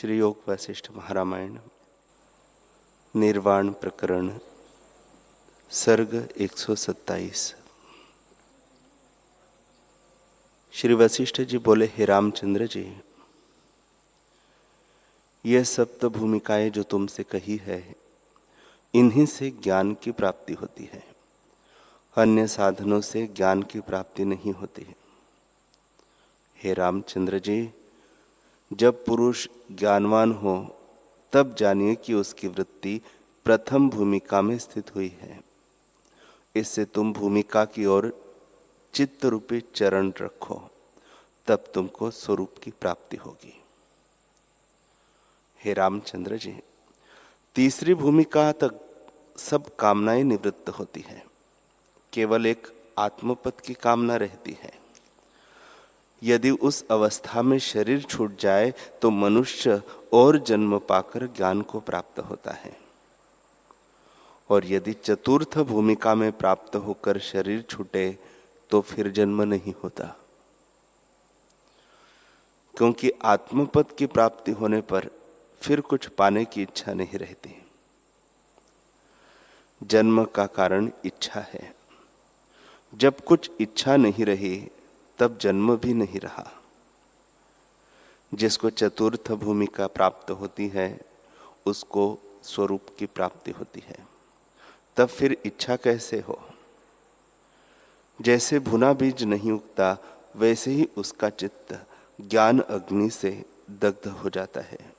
श्री योग वशिष्ठ महारामायण निर्वाण प्रकरण सर्ग 127। श्री वशिष्ठ जी बोले, हे रामचंद्र जी, यह सप्त भूमिकाएं जो तुमसे कही है, इन्हीं से ज्ञान की प्राप्ति होती है। अन्य साधनों से ज्ञान की प्राप्ति नहीं होती है। हे रामचंद्र जी, जब पुरुष ज्ञानवान हो तब जानिए कि उसकी वृत्ति प्रथम भूमिका में स्थित हुई है। इससे तुम भूमिका की ओर चित्त रूपी चरण रखो, तब तुमको स्वरूप की प्राप्ति होगी। हे रामचंद्र जी, तीसरी भूमिका तक सब कामनाएं निवृत्त होती है, केवल एक आत्मपद की कामना रहती है। यदि उस अवस्था में शरीर छूट जाए तो मनुष्य और जन्म पाकर ज्ञान को प्राप्त होता है, और यदि चतुर्थ भूमिका में प्राप्त होकर शरीर छूटे तो फिर जन्म नहीं होता, क्योंकि आत्मपद की प्राप्ति होने पर फिर कुछ पाने की इच्छा नहीं रहती। जन्म का कारण इच्छा है। जब कुछ इच्छा नहीं रही तब जन्म भी नहीं रहा। जिसको चतुर्थ भूमिका प्राप्त होती है उसको स्वरूप की प्राप्ति होती है। तब फिर इच्छा कैसे हो? जैसे भुना बीज नहीं उगता, वैसे ही उसका चित्त ज्ञान अग्नि से दग्ध हो जाता है,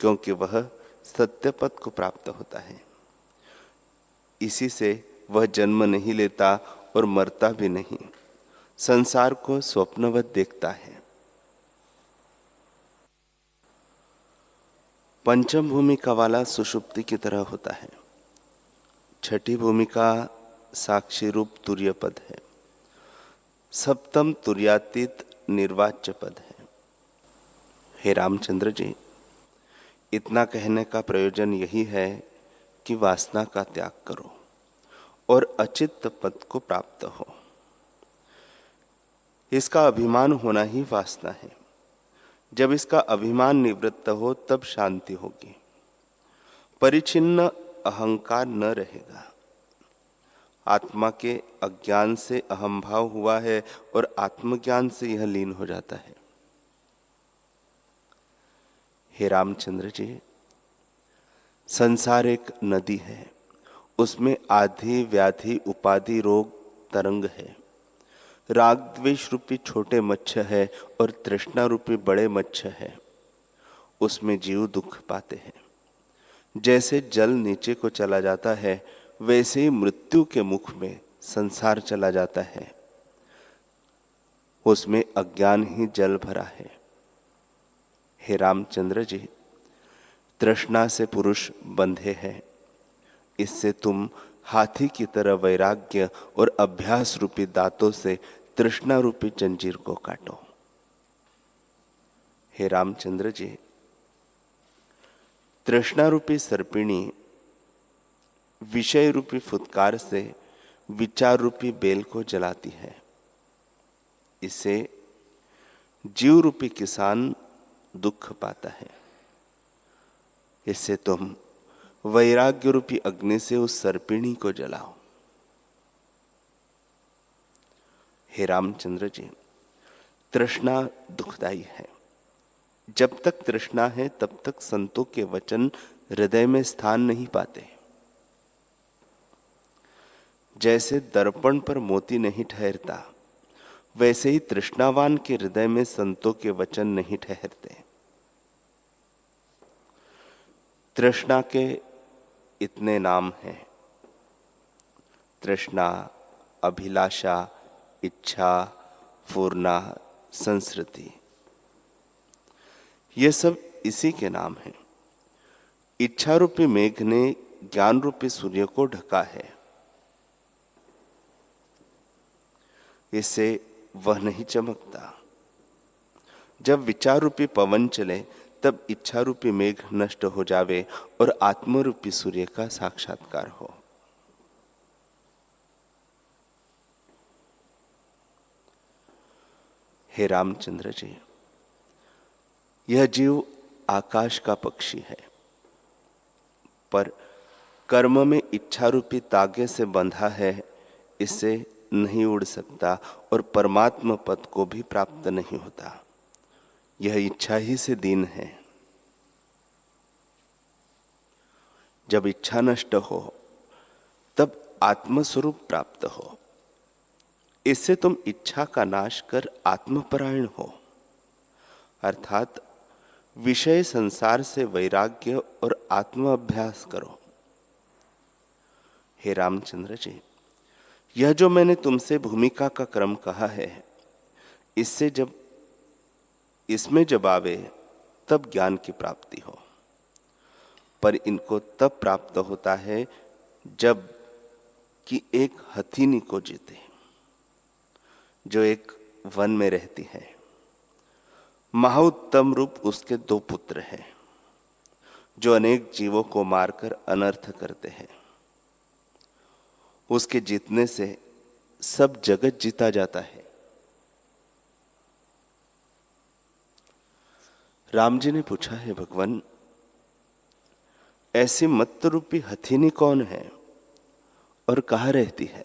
क्योंकि वह सत्य पद को प्राप्त होता है। इसी से वह जन्म नहीं लेता और मरता भी नहीं, संसार को स्वप्नवत देखता है। पंचम भूमिका वाला सुषुप्ति की तरह होता है। छठी भूमिका साक्षी रूप तुर्य पद है। सप्तम तुर्यातीत निर्वाच्य पद है। हे रामचंद्र जी, इतना कहने का प्रयोजन यही है कि वासना का त्याग करो और अचित्त पद को प्राप्त हो। इसका अभिमान होना ही वासना है। जब इसका अभिमान निवृत्त हो तब शांति होगी। परिचिन्न अहंकार न रहेगा। आत्मा के अज्ञान से अहंभाव हुआ है और आत्मज्ञान से यह लीन हो जाता है। हे रामचंद्र जी, संसार एक नदी है। उसमें आधि व्याधि उपाधि रोग तरंग है। राग द्वेष रूपी छोटे मच्छ है और तृष्णा रूपी बड़े मच्छ है। उसमें जीव दुख पाते हैं। जैसे जल नीचे को चला जाता है, वैसे ही मृत्यु के मुख में संसार चला जाता है। उसमें अज्ञान ही जल भरा है। हे रामचंद्र जी, तृष्णा से पुरुष बंधे हैं। इससे तुम हाथी की तरह वैराग्य और अभ्यास रूपी दांतों से तृष्णा रूपी जंजीर को काटो। हे रामचंद्र जी, तृष्णा रूपी सर्पिणी विषय रूपी फुत्कार से विचार रूपी बेल को जलाती है। इससे जीव रूपी किसान दुख पाता है। इससे तुम वैराग्य रूपी अग्नि से उस सर्पिणी को जलाओ। हे रामचंद्र जी, तृष्णा दुखदाई है। जब तक तृष्णा है तब तक संतों के वचन हृदय में स्थान नहीं पाते। जैसे दर्पण पर मोती नहीं ठहरता, वैसे ही तृष्णावान के हृदय में संतों के वचन नहीं ठहरते। तृष्णा के इतने नाम हैं: तृष्णा, अभिलाषा, इच्छा, फूर्णा, संसृति। ये सब इसी के नाम हैं। इच्छा रूपी मेघ ने ज्ञान रूपी सूर्य को ढका है। इससे वह नहीं चमकता। जब विचार रूपी पवन चले तब इच्छा रूपी मेघ नष्ट हो जावे और आत्म रूपी सूर्य का साक्षात्कार हो। हे रामचंद्र जी, यह जीव आकाश का पक्षी है, पर कर्म में इच्छा रूपी तागे से बंधा है, इससे नहीं उड़ सकता और परमात्मा पद को भी प्राप्त नहीं होता। यह इच्छा ही से दीन है। जब इच्छा नष्ट हो तब आत्मस्वरूप प्राप्त हो। इससे तुम इच्छा का नाश कर आत्मपरायण हो, अर्थात विषय संसार से वैराग्य और आत्म अभ्यास करो। हे रामचंद्र जी, यह जो मैंने तुमसे भूमिका का क्रम कहा है, इसमें जब आवे तब ज्ञान की प्राप्ति हो, पर इनको तब प्राप्त होता है जब कि एक हथिनी को जीते, जो एक वन में रहती है। महाउत्तम रूप उसके 2 पुत्र हैं, जो अनेक जीवों को मारकर अनर्थ करते हैं। उसके जीतने से सब जगत जीता जाता है। राम जी ने पूछा, है भगवान, ऐसी मत्त रूपी हथिनी कौन है और कहाँ रहती है?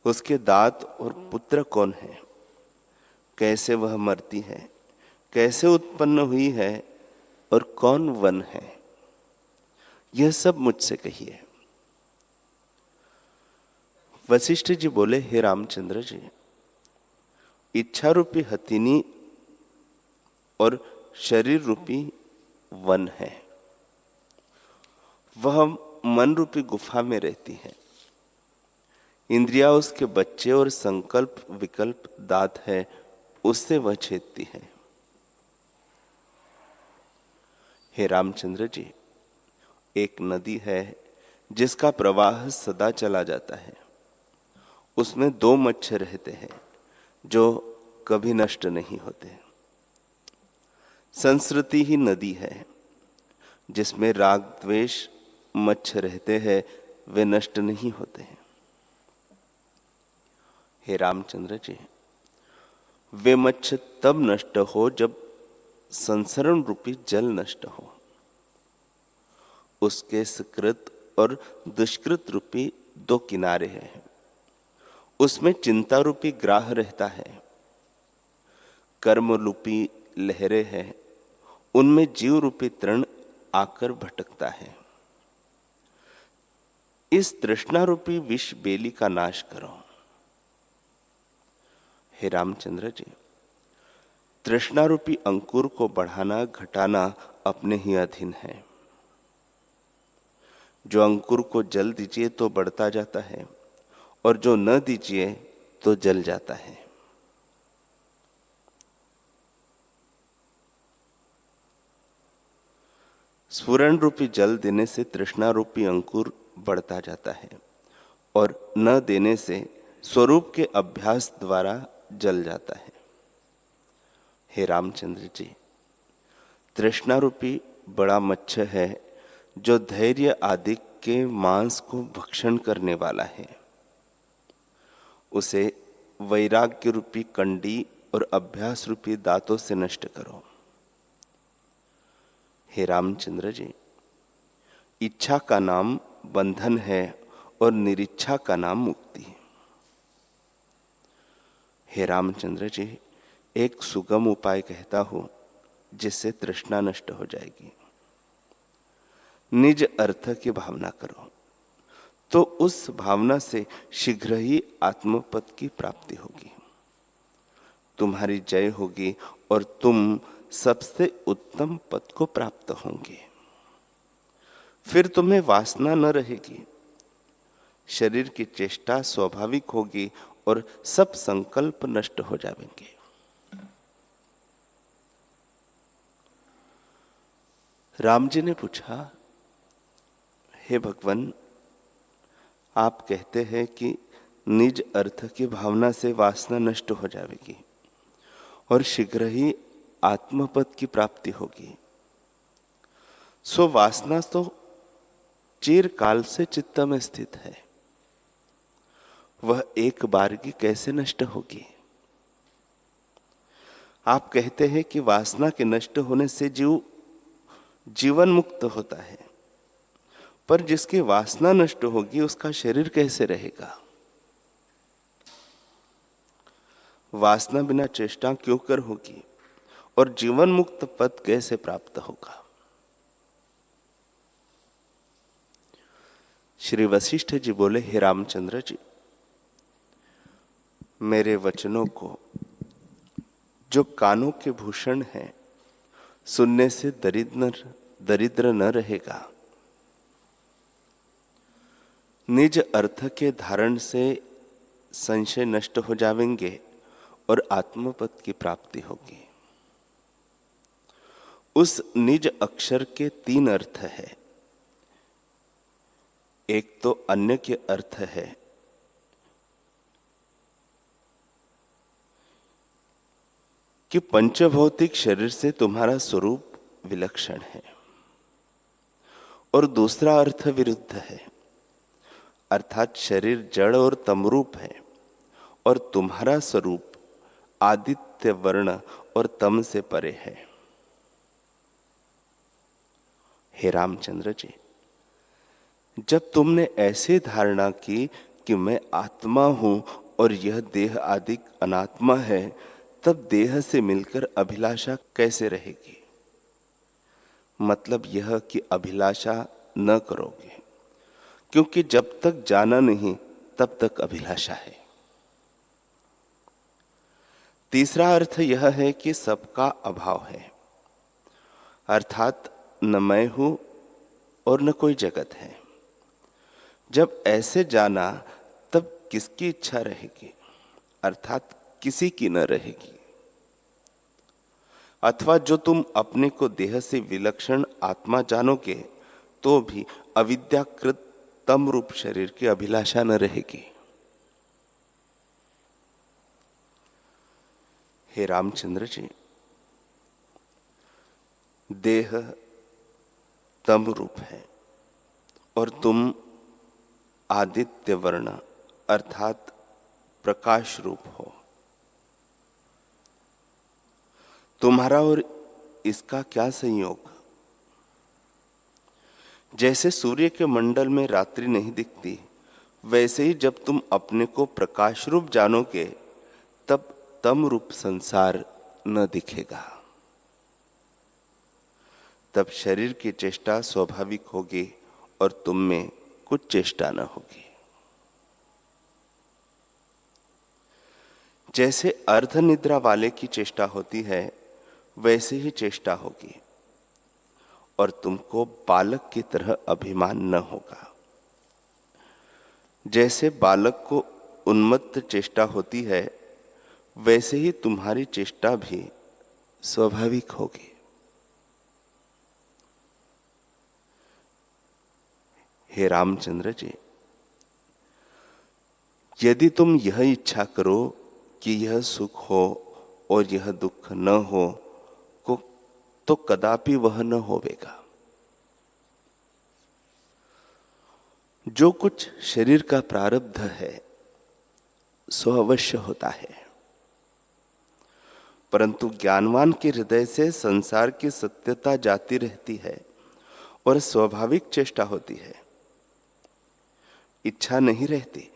उसके दांत और पुत्र कौन है? कैसे वह मरती है? कैसे उत्पन्न हुई है? और कौन वन है? यह सब मुझसे कहिए। वशिष्ठ जी बोले, हे रामचंद्र जी, इच्छा रूपी हथिनी और शरीर रूपी वन है। वह मन रूपी गुफा में रहती है। इंद्रिया उसके बच्चे और संकल्प विकल्प दांत है, उससे वह छेदती है। हे रामचंद्र जी, एक नदी है जिसका प्रवाह सदा चला जाता है। उसमें 2 मच्छर रहते हैं जो कभी नष्ट नहीं होते। संस्कृति ही नदी है जिसमें राग द्वेष मच्छर रहते हैं, वे नष्ट नहीं होते हैं। हे रामचंद्र जी, वे मच्छर तब नष्ट हो जब संसरण रूपी जल नष्ट हो। उसके सुकृत और दुष्कृत रूपी 2 किनारे हैं। उसमें चिंता रूपी ग्राह रहता है। कर्म रूपी लहरें हैं, उनमें जीव रूपी तृण आकर भटकता है। इस तृष्णा रूपी विष बेली का नाश करो। हे रामचंद्र जी, तृष्णा रूपी अंकुर को बढ़ाना घटाना अपने ही अधीन है। जो अंकुर को जल दीजिए तो बढ़ता जाता है, और जो न दीजिए तो जल जाता है। स्फुरण रूपी जल देने से तृष्णा रूपी अंकुर बढ़ता जाता है, और न देने से स्वरूप के अभ्यास द्वारा जल जाता है। हे रामचंद्र जी, तृष्णा रूपी बड़ा मच्छर है जो धैर्य आदि के मांस को भक्षण करने वाला है। उसे वैराग्य रूपी कंडी और अभ्यास रूपी दांतों से नष्ट करो। हे रामचंद्र जी, इच्छा का नाम बंधन है और निरीच्छा का नाम मुक्ति है। हे रामचंद्र जी, एक सुगम उपाय कहता हूं जिससे तृष्णा नष्ट हो जाएगी। निज अर्थ की भावना करो, तो उस भावना से शीघ्र ही आत्मपद की प्राप्ति होगी। तुम्हारी जय होगी और तुम सबसे उत्तम पद को प्राप्त होंगे। फिर तुम्हें वासना न रहेगी। शरीर की चेष्टा स्वाभाविक होगी और सब संकल्प नष्ट हो जाएंगे। राम जी ने पूछा, हे भगवान, आप कहते हैं कि निज अर्थ की भावना से वासना नष्ट हो जाएगी और शीघ्र ही आत्मपद की प्राप्ति होगी। सो वासना तो चिरकाल से चित्त में स्थित है, वह एक बार की कैसे नष्ट होगी? आप कहते हैं कि वासना के नष्ट होने से जीव जीवन मुक्त होता है, पर जिसकी वासना नष्ट होगी उसका शरीर कैसे रहेगा? वासना बिना चेष्टा क्यों कर होगी और जीवन मुक्त पद कैसे प्राप्त होगा? श्री वशिष्ठ जी बोले, हे रामचंद्र जी, मेरे वचनों को जो कानों के भूषण हैं, सुनने से दरिद्र न रहेगा। निज अर्थ के धारण से संशय नष्ट हो जाएंगे और आत्मपद की प्राप्ति होगी। उस निज अक्षर के 3 अर्थ है। एक तो अन्य के अर्थ है, कि पंचभौतिक शरीर से तुम्हारा स्वरूप विलक्षण है, और दूसरा अर्थ विरुद्ध है, अर्थात शरीर जड़ और तमरूप है और तुम्हारा स्वरूप आदित्य वर्ण और तम से परे है। हे रामचंद्र जी, जब तुमने ऐसी धारणा की कि मैं आत्मा हूं और यह देह आदि अनात्मा है, तब देह से मिलकर अभिलाषा कैसे रहेगी? मतलब यह कि अभिलाषा न करोगे, क्योंकि जब तक जाना नहीं तब तक अभिलाषा है। तीसरा अर्थ यह है कि सबका अभाव है, अर्थात न मैं हूं और न कोई जगत है। जब ऐसे जाना तब किसकी इच्छा रहेगी, अर्थात किसी की न रहेगी। अथवा जो तुम अपने को देह से विलक्षण आत्मा जानोगे तो भी अविद्याकृत तम रूप शरीर की अभिलाषा न रहेगी। हे रामचंद्र जी, देह तम रूप है और तुम आदित्य वर्ण अर्थात प्रकाश रूप हो। तुम्हारा और इसका क्या संयोग? जैसे सूर्य के मंडल में रात्रि नहीं दिखती, वैसे ही जब तुम अपने को प्रकाश रूप जानोगे तब तम रूप संसार न दिखेगा। तब शरीर की चेष्टा स्वाभाविक होगी और तुम में कुछ चेष्टा न होगी। जैसे अर्ध निद्रा वाले की चेष्टा होती है, वैसे ही चेष्टा होगी और तुमको बालक की तरह अभिमान न होगा। जैसे बालक को उन्मत्त चेष्टा होती है, वैसे ही तुम्हारी चेष्टा भी स्वाभाविक होगी। हे रामचंद्र जी, यदि तुम यह इच्छा करो कि यह सुख हो और यह दुख न हो, तो कदापि वह न होवेगा। जो कुछ शरीर का प्रारब्ध है सो अवश्य होता है, परंतु ज्ञानवान के हृदय से संसार की सत्यता जाती रहती है और स्वाभाविक चेष्टा होती है, इच्छा नहीं रहती।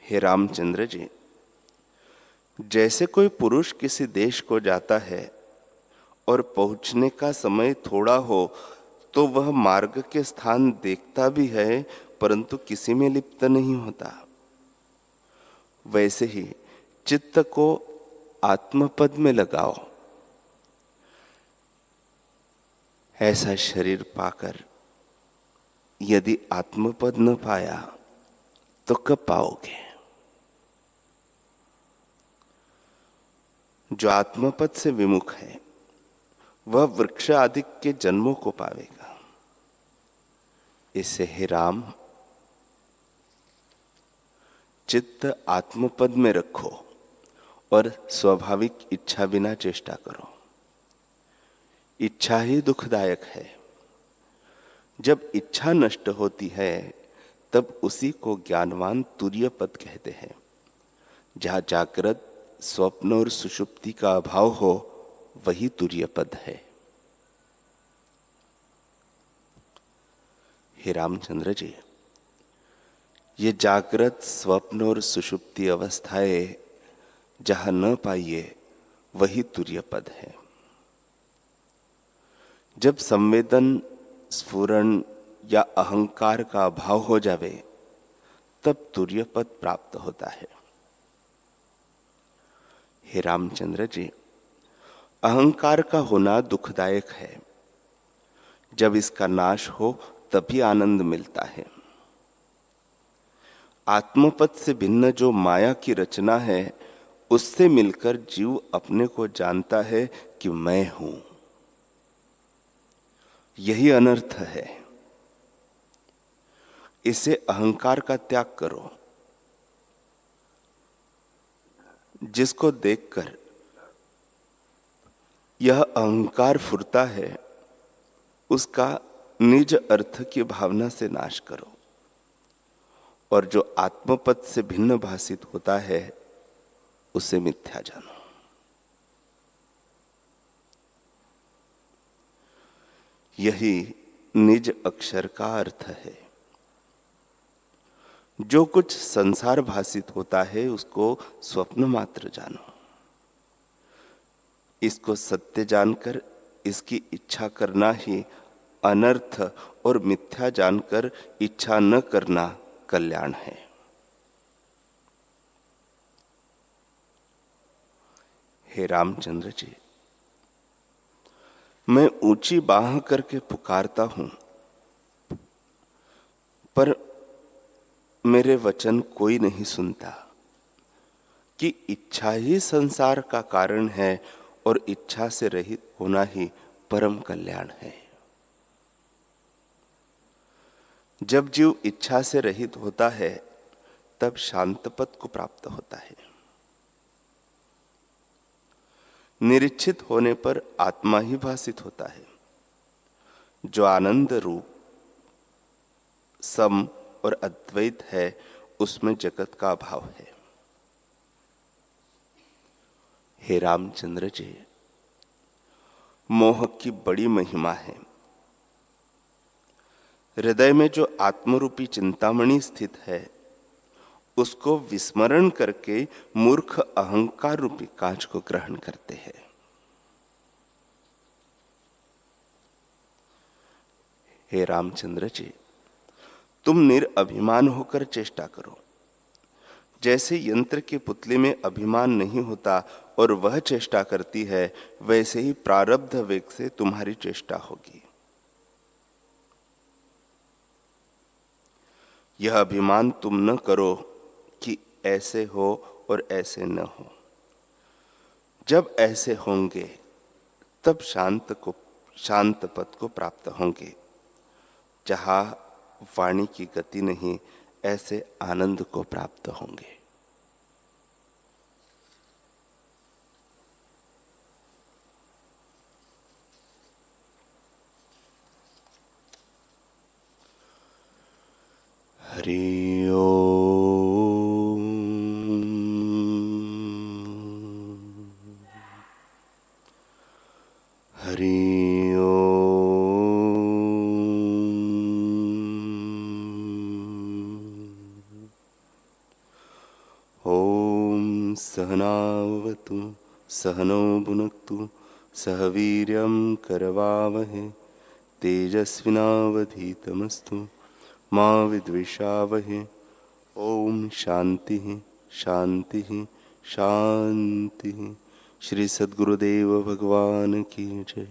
हे रामचंद्र जी, जैसे कोई पुरुष किसी देश को जाता है और पहुंचने का समय थोड़ा हो तो वह मार्ग के स्थान देखता भी है, परंतु किसी में लिप्त नहीं होता, वैसे ही चित्त को आत्मपद में लगाओ। ऐसा शरीर पाकर यदि आत्मपद न पाया तो कब पाओगे? जो आत्मपद से विमुख है वह वृक्ष आदि के जन्मों को पावेगा। इससे हे राम, चित्त आत्मपद में रखो और स्वाभाविक इच्छा बिना चेष्टा करो। इच्छा ही दुखदायक है। जब इच्छा नष्ट होती है तब उसी को ज्ञानवान तुर्य पद कहते हैं, जहां जागृत स्वप्न और सुषुप्ति का अभाव हो वही तुर्य पद है। हे रामचंद्र जी, ये जागृत, स्वप्न और सुषुप्ति अवस्थाएं जहां न पाइए वही तुर्य पद है। जब संवेदन, स्फुरण या अहंकार का अभाव हो जावे तब तुर्य पद प्राप्त होता है। हे रामचंद्र जी, अहंकार का होना दुखदायक है। जब इसका नाश हो तभी आनंद मिलता है। आत्मपद से भिन्न जो माया की रचना है, उससे मिलकर जीव अपने को जानता है कि मैं हूं। यही अनर्थ है। इसे अहंकार का त्याग करो। जिसको देखकर यह अहंकार फुरता है, उसका निज अर्थ की भावना से नाश करो, और जो आत्मपद से भिन्न भासित होता है उसे मिथ्या जानो। यही निज अक्षर का अर्थ है। जो कुछ संसार भासित होता है उसको स्वप्न मात्र जानो। इसको सत्य जानकर इसकी इच्छा करना ही अनर्थ, और मिथ्या जानकर इच्छा न करना कल्याण है। हे रामचंद्र जी, मैं ऊंची बाह करके पुकारता हूं, पर मेरे वचन कोई नहीं सुनता कि इच्छा ही संसार का कारण है और इच्छा से रहित होना ही परम कल्याण है। जब जीव इच्छा से रहित होता है तब शांत पद को प्राप्त होता है। निरीक्षित होने पर आत्मा ही भासित होता है। जो आनंद रूप, सम और अद्वैत है, उसमें जगत का अभाव है। हे रामचंद्र जी, मोह की बड़ी महिमा है। हृदय में जो आत्मरूपी चिंतामणि स्थित है, उसको विस्मरण करके मूर्ख अहंकार रूपी कांच को ग्रहण करते हैं। हे रामचंद्र जी, तुम निरअभिमान होकर चेष्टा करो। जैसे यंत्र के पुतले में अभिमान नहीं होता और वह चेष्टा करती है, वैसे ही प्रारब्ध वेग से तुम्हारी चेष्टा होगी। यह अभिमान तुम न करो कि ऐसे हो और ऐसे न हो। जब ऐसे होंगे तब शांत पद को प्राप्त होंगे। जहां वाणी की गति नहीं, ऐसे आनंद को प्राप्त होंगे। हरि ओम। हरि ओम। ओम सहनावतु सहनो भुनक्तु सह वीर्यं करवावहे तेजस्विनावधीतमस्तु मां विद्विषावहे। ओम शांति शांति शांति। श्री सद्गुरुदेव भगवान की जय।